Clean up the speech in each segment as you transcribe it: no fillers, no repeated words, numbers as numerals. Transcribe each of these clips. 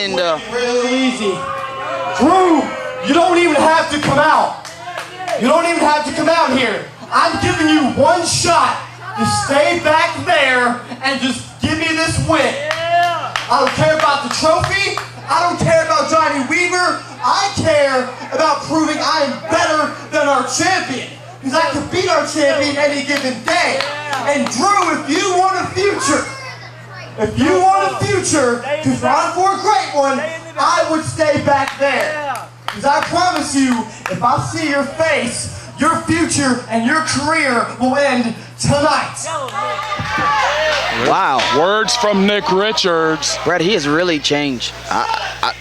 Really easy. Drew, you don't even have to come out. You don't even have to come out here. I'm giving you one shot to stay back there and just give me this win. I don't care about the trophy. I don't care about Johnny Weaver. I care about proving I am better than our champion. Because I can beat our champion any given day. And Drew, if you want a future, to run for a great one, I would stay back there. Because I promise you, if I see your face, your future and your career will end tonight. Wow. Words from Nick Richards. Brad, he has really changed.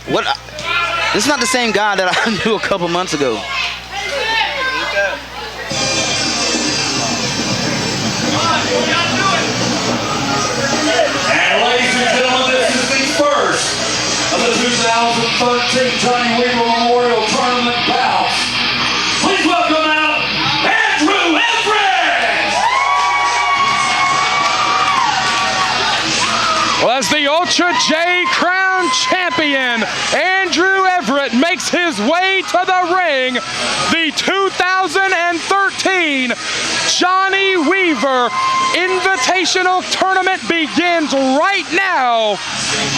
This is not the same guy that I knew a couple months ago. And ladies and gentlemen, this is the first of the 2013 Johnny Weaver Memorial Tournament bouts. Please welcome out Andrew Everett! Well, as the Ultra J Crown champion, Andrew Everett makes his way to the ring. The 2013 Johnny Weaver Invitational Tournament begins right now.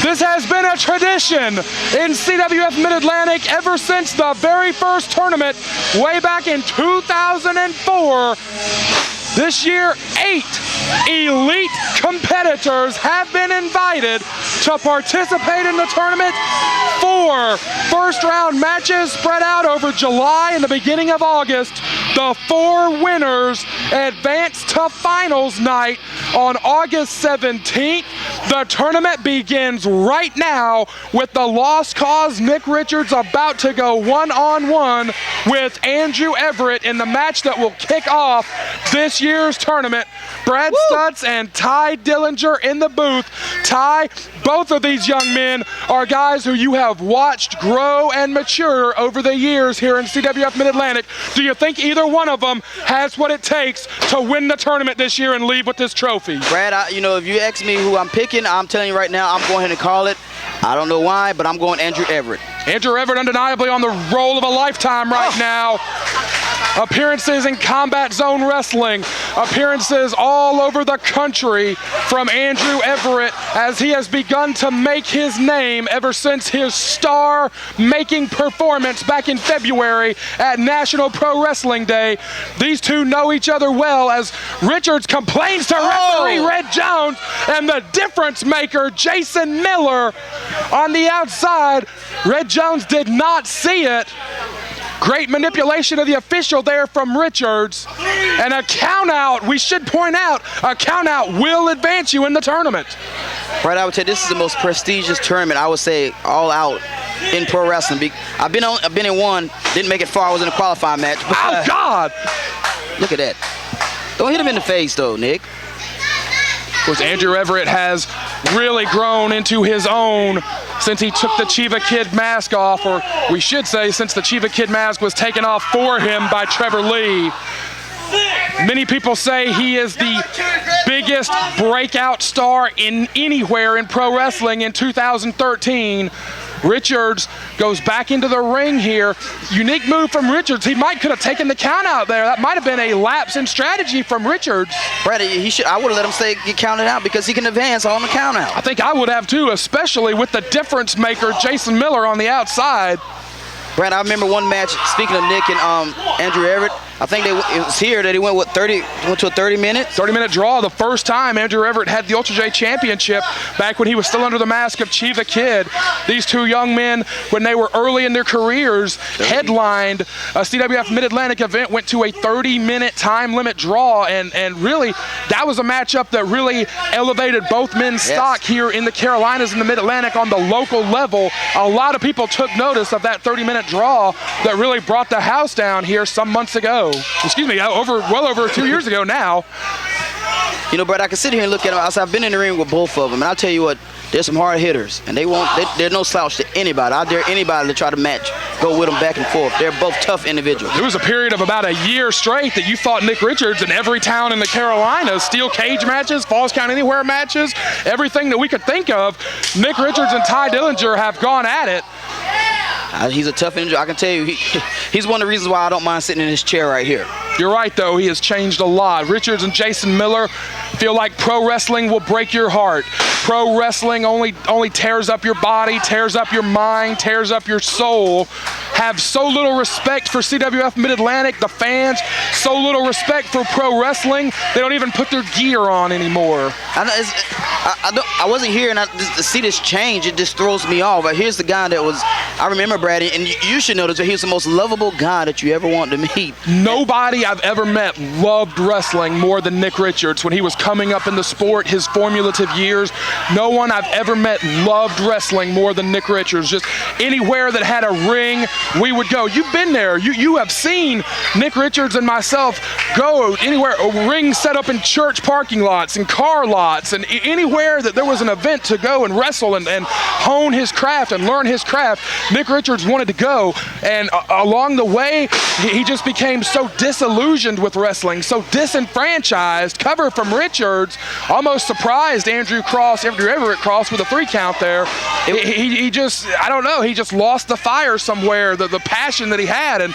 This has been a tradition in CWF Mid-Atlantic ever since the very first tournament way back in 2004. This year, 8 elite competitors have been invited to participate in the tournament. 4 first-round matches spread out over July and the beginning of August. The 4 winners advance to finals night on August 17th. The tournament begins right now with the Lost Cause Nick Richards about to go one-on-one with Andrew Everett in the match that will kick off this year's tournament. Brad Stutts and Ty Dillinger in the booth. Ty, both of these young men are guys who you have watched grow and mature over the years here in CWF Mid-Atlantic. Do you think either one of them has what it takes to win the tournament this year and leave with this trophy? Brad, if you ask me who I'm picking, I'm telling you right now, I'm going ahead and call it. I don't know why, but I'm going Andrew Everett. Andrew Everett undeniably on the roll of a lifetime right now. Appearances in Combat Zone Wrestling, appearances all over the country from Andrew Everett as he has begun to make his name ever since his star-making performance back in February at National Pro Wrestling Day. These two know each other well as Richards complains to referee Red Jones and the difference maker Jason Miller on the outside. Red Jones did not see it. Great manipulation of the official there from Richards. And a count out, we should point out, a count out will advance you in the tournament. Right, I would say this is the most prestigious tournament, I would say, all out in pro wrestling. I've been in one, didn't make it far, I was in a qualifying match. But, oh, God! Look at that. Don't hit him in the face, though, Nick. Of course, Andrew Everett has really grown into his own since he took the Chiva Kid mask off, or we should say since the Chiva Kid mask was taken off for him by Trevor Lee. Many people say he is the biggest breakout star in anywhere in pro wrestling in 2013. Richards goes back into the ring here. Unique move from Richards. He could have taken the count out there. That might have been a lapse in strategy from Richards. Brad, I would have let him get counted out because he can advance on the count out. I think I would have too, especially with the difference maker Jason Miller on the outside. Brad, I remember one match, speaking of Nick and Andrew Everett, I think it was here that he went to a 30-minute? 30-minute draw. The first time Andrew Everett had the Ultra J Championship back when he was still under the mask of Chiva Kid. These two young men, when they were early in their careers, headlined a CWF Mid-Atlantic event, went to a 30-minute time limit draw, and really, that was a matchup that really elevated both men's stock here in the Carolinas and the Mid-Atlantic on the local level. A lot of people took notice of that 30-minute draw that really brought the house down here some months ago. Excuse me, well over 2 years ago now. You know, Brad, I can sit here and look at them. I've been in the ring with both of them, and I'll tell you what, they're some hard hitters, and they're no slouch to anybody. I dare anybody to try to match, go with them back and forth. They're both tough individuals. There was a period of about a year straight that you fought Nick Richards in every town in the Carolinas, steel cage matches, Falls Count Anywhere matches, everything that we could think of. Nick Richards and Ty Dillinger have gone at it. He's a tough individual. I can tell you, he's one of the reasons why I don't mind sitting in this chair right here. You're right, though. He has changed a lot. Richards and Jason Miller feel like pro wrestling will break your heart. Pro wrestling only tears up your body, tears up your mind, tears up your soul. Have so little respect for CWF Mid-Atlantic, the fans, so little respect for pro wrestling, they don't even put their gear on anymore. I wasn't here, and to see this change, it just throws me off. But here's the guy that was, I remember, Brad, and you should know this, he was the most lovable guy that you ever wanted to meet. Nobody I've ever met loved wrestling more than Nick Richards. When he was coming up in the sport, his formulative years, no one I've ever met loved wrestling more than Nick Richards. Just anywhere that had a ring, we would go. You've been there. You have seen Nick Richards and myself go anywhere, a ring set up in church parking lots and car lots, and anywhere that there was an event to go and wrestle and hone his craft and learn his craft, Nick Richards wanted to go. And along the way, he just became so disillusioned with wrestling, so disenfranchised. Cover from Richards almost surprised Andrew Everett Cross with a 3 count there. He just, I don't know, he just lost the fire somewhere, the passion that he had, and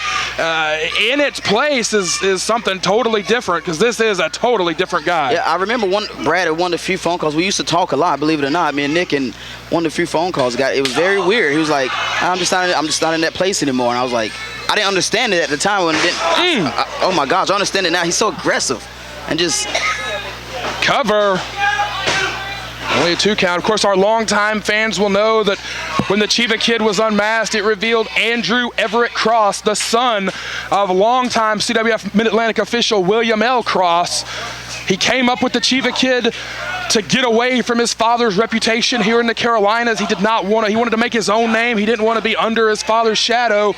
in its place is something totally different, because this is a totally different guy. Yeah, I remember Brad had one of the few phone calls. We used to talk a lot, believe it or not. Me and Nick, and one of the few phone calls it was very weird. He was like, I'm just not in that place anymore. And I was like, I didn't understand it at the time when it didn't. Oh my gosh, I understand it now. He's so aggressive and just cover. Only a 2 count. Of course, our longtime fans will know that when the Chiva Kid was unmasked, it revealed Andrew Everett Cross, the son of longtime CWF Mid-Atlantic official William L. Cross. He came up with the Chiva Kid to get away from his father's reputation here in the Carolinas. He wanted to make his own name. He didn't want to be under his father's shadow.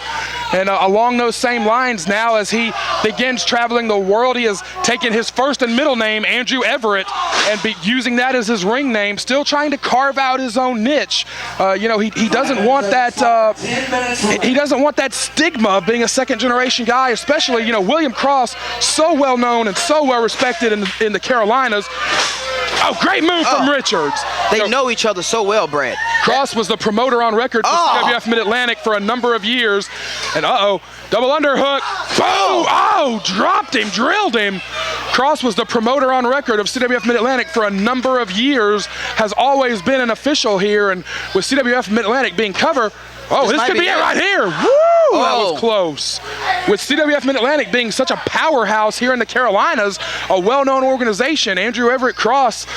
And along those same lines now, as he begins traveling the world, he has taken his first and middle name, Andrew Everett, and using that as his ring name, still trying to carve out his own niche. He doesn't want that he doesn't want that stigma of being a second-generation guy, especially, William Cross, so well known and so well respected in the Carolinas. Oh, great move from Richards. They know each other so well, Brad. Cross was the promoter on record for CWF Mid-Atlantic for a number of years. And double underhook. Boom! Oh, dropped him, drilled him. Cross was the promoter on record of CWF Mid-Atlantic for a number of years, has always been an official here, and with CWF Mid-Atlantic being cover, this could be it right here. Woo! That was close. With CWF Mid-Atlantic being such a powerhouse here in the Carolinas, a well-known organization, Andrew Everett Cross,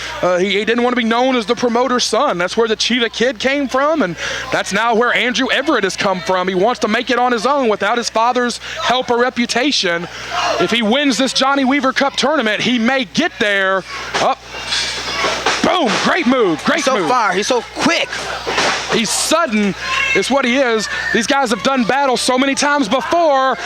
he didn't want to be known as the promoter's son. That's where the Chiva Kid came from, and that's now where Andrew Everett has come from. He wants to make it on his own without his father's help or reputation. If he wins this Johnny Weaver Cup tournament, he may get there. Boom, great move, great move. He's so fire, he's so quick. He's sudden, is what he is. These guys have done battle so many times before.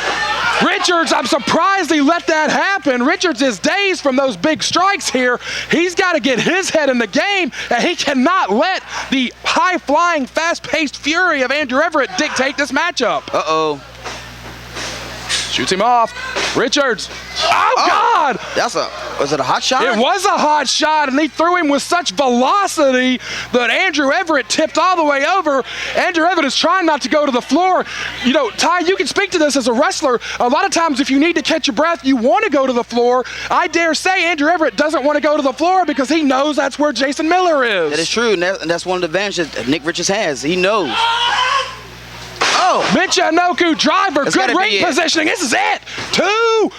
Richards, I'm surprised he let that happen. Richards is dazed from those big strikes here. He's got to get his head in the game, and he cannot let the high-flying, fast-paced fury of Andrew Everett dictate this matchup. Shoots him off. Richards. Oh, God! Was it a hot shot? It was a hot shot, and he threw him with such velocity that Andrew Everett tipped all the way over. Andrew Everett is trying not to go to the floor. Ty, you can speak to this as a wrestler. A lot of times if you need to catch your breath, you want to go to the floor. I dare say Andrew Everett doesn't want to go to the floor because he knows that's where Jason Miller is. That is true, and that's one of the advantages that Nick Richards has. He knows. Michinoku driver, good ring positioning. This is it. 2. Woo.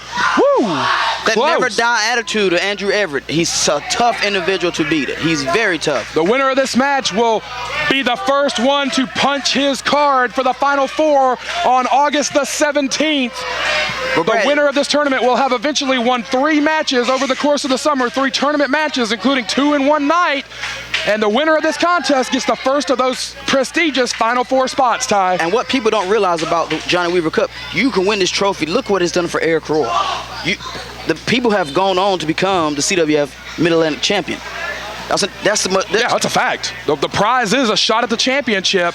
That never die attitude of Andrew Everett. He's a tough individual to beat. He's very tough. The winner of this match will be the first one to punch his card for the Final Four on August the 17th. The winner of this tournament will have eventually won 3 matches over the course of the summer, 3 tournament matches, including 2 in one night. And the winner of this contest gets the first of those prestigious Final Four spots, Ty. And what people don't realize about the Johnny Weaver Cup, you can win this trophy. Look what it's done for Arik Royal. the people have gone on to become the CWF Mid-Atlantic champion. That's a fact. The prize is a shot at the championship.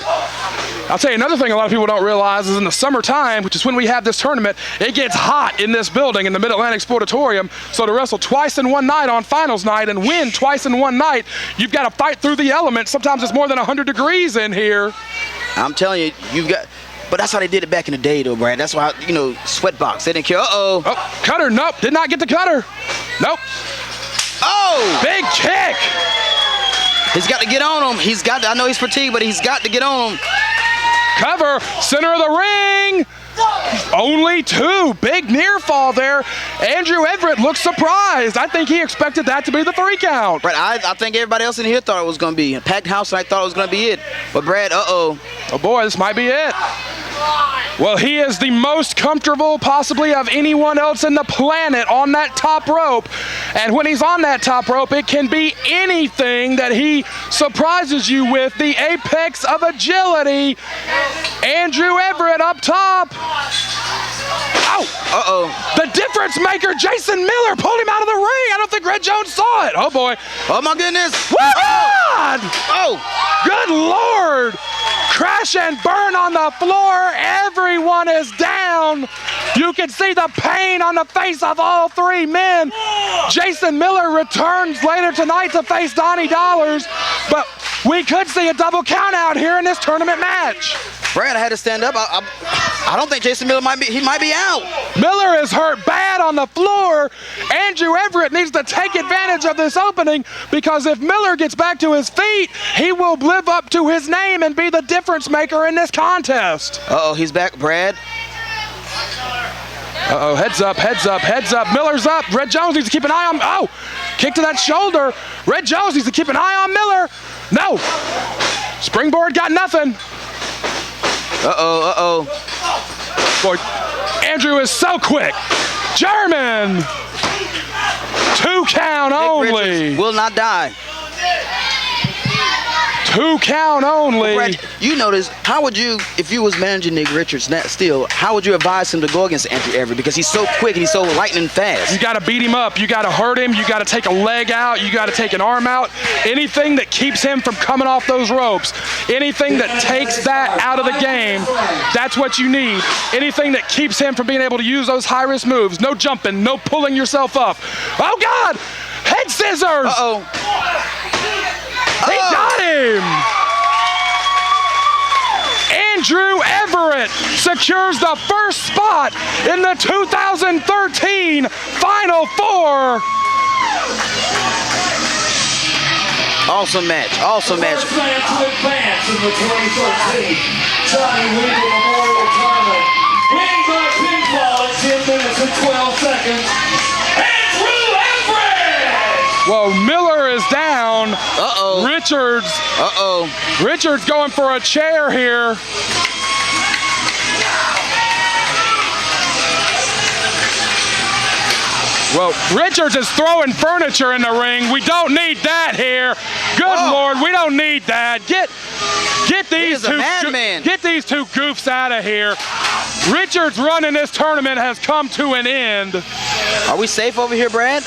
I'll tell you another thing a lot of people don't realize is in the summertime, which is when we have this tournament, it gets hot in this building in the Mid-Atlantic Sportatorium. So to wrestle twice in one night on finals night and win twice in one night, you've got to fight through the elements. Sometimes it's more than 100 degrees in here. I'm telling you, but that's how they did it back in the day, though, Brad. That's why, sweatbox. They didn't care. Uh-oh. Oh, cutter. Nope. Did not get the cutter. Nope. Oh! Big kick. He's got to get on him. I know he's fatigued, but he's got to get on him. Cover. Center of the ring. Only 2. Big near fall there. Andrew Everett looks surprised. I think he expected that to be the 3 count. Brad, I think everybody else in here thought it was going to be. A packed house, and I thought it was going to be it. But Brad, uh-oh. Oh, boy, this might be it. Well, he is the most comfortable possibly of anyone else in the planet on that top rope. And when he's on that top rope, it can be anything that he surprises you with. The apex of agility. Andrew Everett up top. Ow! Uh-oh. The difference maker, Jason Miller, pulled him out of the ring. I don't think Red Jones saw it. Oh, boy. Oh, my goodness. God! Oh. Good Lord. Crash and burn on the floor. Everyone is down. You can see the pain on the face of all 3 men. Jason Miller returns later tonight to face Donnie Dollars, but we could see a double count out here in this tournament match. Brad, I had to stand up. I don't think Jason Miller might be out. Miller is hurt bad on the floor. Andrew Everett needs to take advantage of this opening because if Miller gets back to his feet, he will live up to his name and be the difference maker in this contest. Uh-oh, he's back, Brad. Uh-oh, heads up, heads up, heads up. Miller's up. Red Jones needs to keep an eye on, oh, kick to that shoulder. Red Jones needs to keep an eye on Miller. No, springboard got nothing. Uh-oh, Boy, Andrew is so quick. German. 2 count only. Richards will not die. 2 count only. Brad, you notice, how would you, if you was managing Nick Richards still, how would you advise him to go against Andrew Everett? Because he's so quick and he's so lightning fast. You got to beat him up. You got to hurt him. You got to take a leg out. You got to take an arm out. Anything that keeps him from coming off those ropes, anything that takes that out of the game, that's what you need. Anything that keeps him from being able to use those high-risk moves. No jumping, no pulling yourself up. Oh, God! Head scissors! Uh-oh. He got him! Andrew Everett secures the first spot in the 2013 Final Four. Awesome match, awesome match. First man to advance in the 2013 Johnny Weaver Memorial Tournament. Winning by pinfall at 10 minutes and 12 seconds. Andrew Everett! Well, Miller is down. Uh-oh. Richards. Uh-oh. Richards going for a chair here. Well, Richards is throwing furniture in the ring. We don't need that here. Good Lord, we don't need that. Get these two goofs out of here. Richards' run in this tournament has come to an end. Are we safe over here, Brad?